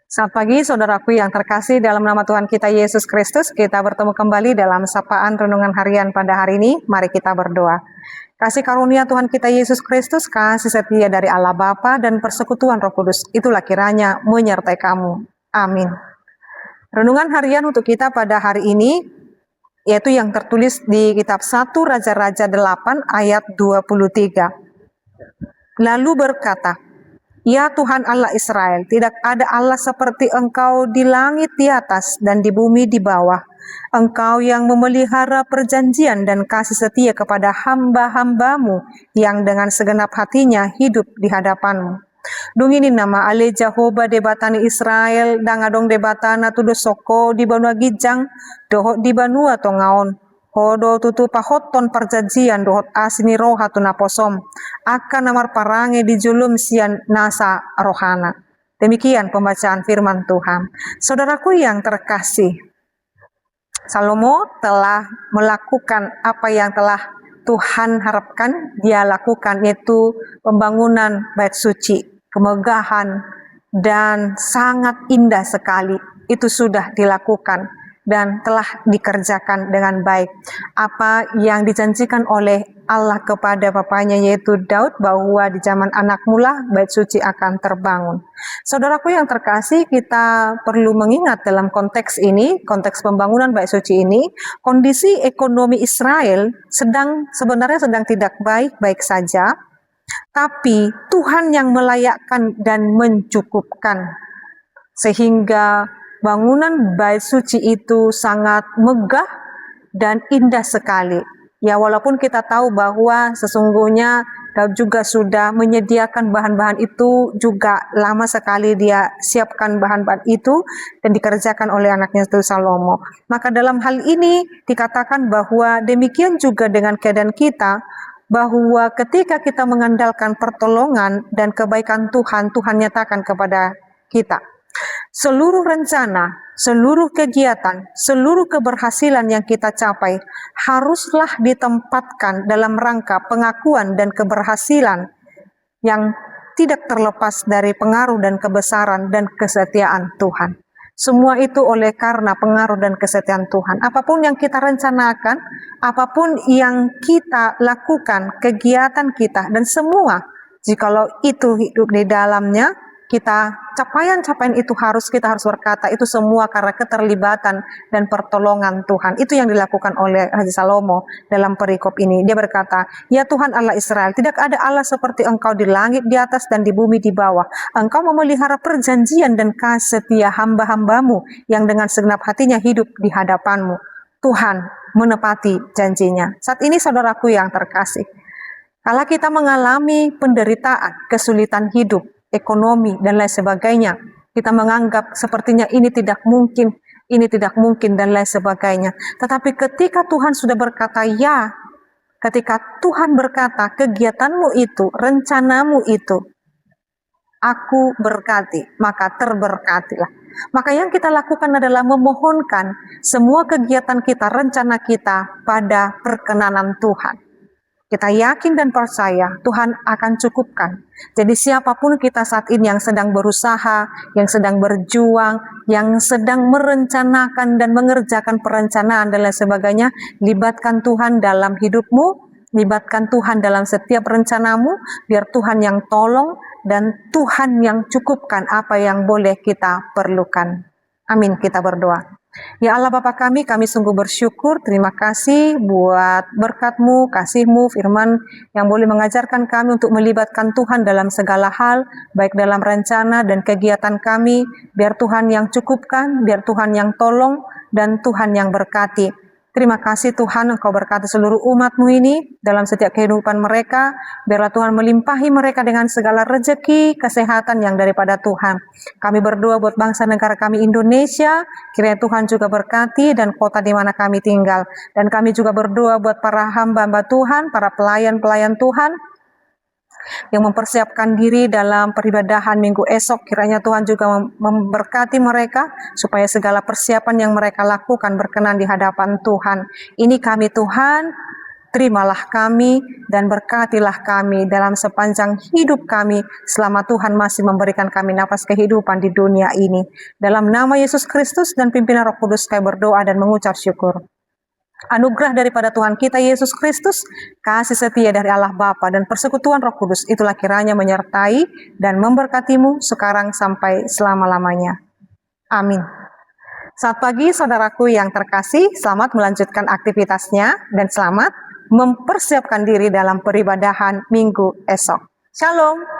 Selamat pagi saudaraku yang terkasih dalam nama Tuhan kita Yesus Kristus. Kita bertemu kembali dalam sapaan renungan harian pada hari ini. Mari kita berdoa. Kasih karunia Tuhan kita Yesus Kristus, kasih setia dari Allah Bapa dan persekutuan Roh Kudus, itulah kiranya menyertai kamu. Amin. Renungan harian untuk kita pada hari ini yaitu yang tertulis di kitab 1 Raja-Raja 8 ayat 23. Lalu berkata, "Ya Tuhan Allah Israel, tidak ada Allah seperti Engkau di langit di atas dan di bumi di bawah. Engkau yang memelihara perjanjian dan kasih setia kepada hamba-hambamu yang dengan segenap hatinya hidup di hadapanmu. Dungini nama ale Jehovah debatani Israel, dangadong debatana tudo soko di banua gijang, dohot di banua tongaon. Hodo tutu pahoton perjanjian dohot asini roha tunaposom akan namar parange di julum sian nasa rohana." Demikian pembacaan firman Tuhan. Saudaraku yang terkasih, Salomo telah melakukan apa yang telah Tuhan harapkan dia lakukan, yaitu pembangunan bait suci, kemegahan dan sangat indah sekali. Itu sudah dilakukan dan telah dikerjakan dengan baik. Apa yang dijanjikan oleh Allah kepada bapaknya yaitu Daud, bahwa di zaman anakmu lah bait suci akan terbangun. Saudaraku yang terkasih, kita perlu mengingat dalam konteks ini, konteks pembangunan bait suci ini, kondisi ekonomi Israel sebenarnya sedang tidak baik-baik saja, tapi Tuhan yang melayakkan dan mencukupkan, sehingga bangunan bait suci itu sangat megah dan indah sekali. Ya, walaupun kita tahu bahwa sesungguhnya Daud juga sudah menyediakan bahan-bahan itu, juga lama sekali dia siapkan bahan-bahan itu dan dikerjakan oleh anaknya itu Salomo. Maka dalam hal ini dikatakan bahwa demikian juga dengan keadaan kita, bahwa ketika kita mengandalkan pertolongan dan kebaikan Tuhan, Tuhan nyatakan kepada kita. Seluruh rencana, seluruh kegiatan, seluruh keberhasilan yang kita capai haruslah ditempatkan dalam rangka pengakuan dan keberhasilan yang tidak terlepas dari pengaruh dan kebesaran dan kesetiaan Tuhan. Semua itu oleh karena pengaruh dan kesetiaan Tuhan. Apapun yang kita rencanakan, apapun yang kita lakukan, kegiatan kita, dan semua, jikalau itu hidup di dalamnya, capaian-capaian itu kita harus berkata, itu semua karena keterlibatan dan pertolongan Tuhan. Itu yang dilakukan oleh Raja Salomo dalam perikop ini. Dia berkata, "Ya Tuhan Allah Israel, tidak ada Allah seperti Engkau di langit di atas dan di bumi di bawah. Engkau memelihara perjanjian dan kasih setia hamba-hambamu yang dengan segenap hatinya hidup di hadapanmu." Tuhan menepati janjinya. Saat ini saudaraku yang terkasih, kalau kita mengalami penderitaan, kesulitan hidup, ekonomi, dan lain sebagainya, kita menganggap sepertinya ini tidak mungkin, dan lain sebagainya. Tetapi ketika Tuhan sudah berkata ya, ketika Tuhan berkata kegiatanmu itu, rencanamu itu, aku berkati, maka terberkatilah. Maka yang kita lakukan adalah memohonkan semua kegiatan kita, rencana kita pada perkenanan Tuhan. Kita yakin dan percaya Tuhan akan cukupkan. Jadi siapapun kita saat ini yang sedang berusaha, yang sedang berjuang, yang sedang merencanakan dan mengerjakan perencanaan dan lain sebagainya, libatkan Tuhan dalam hidupmu, libatkan Tuhan dalam setiap rencanamu, biar Tuhan yang tolong dan Tuhan yang cukupkan apa yang boleh kita perlukan. Amin, kita berdoa. Ya Allah Bapa kami sungguh bersyukur, terima kasih buat berkat-Mu, kasih-Mu, firman yang boleh mengajarkan kami untuk melibatkan Tuhan dalam segala hal, baik dalam rencana dan kegiatan kami, biar Tuhan yang cukupkan, biar Tuhan yang tolong, dan Tuhan yang berkati. Terima kasih Tuhan, Engkau berkati seluruh umat-Mu ini dalam setiap kehidupan mereka. Biarlah Tuhan melimpahi mereka dengan segala rezeki, kesehatan yang daripada Tuhan. Kami berdoa buat bangsa negara kami Indonesia, kiranya Tuhan juga berkati dan kota di mana kami tinggal. Dan kami juga berdoa buat para hamba-hamba Tuhan, para pelayan-pelayan Tuhan, yang mempersiapkan diri dalam peribadahan minggu esok. Kiranya Tuhan juga memberkati mereka supaya segala persiapan yang mereka lakukan berkenan di hadapan Tuhan. Ini kami Tuhan, Terimalah kami dan berkatilah kami dalam sepanjang hidup kami selama Tuhan masih memberikan kami nafas kehidupan di dunia ini. Dalam nama Yesus Kristus dan pimpinan Roh Kudus kami berdoa dan mengucap syukur. Anugerah daripada Tuhan kita Yesus Kristus, kasih setia dari Allah Bapa dan persekutuan Roh Kudus itulah kiranya menyertai dan memberkatimu sekarang sampai selama-lamanya. Amin. Selamat pagi saudaraku yang terkasih, selamat melanjutkan aktivitasnya dan selamat mempersiapkan diri dalam peribadahan minggu esok. Shalom.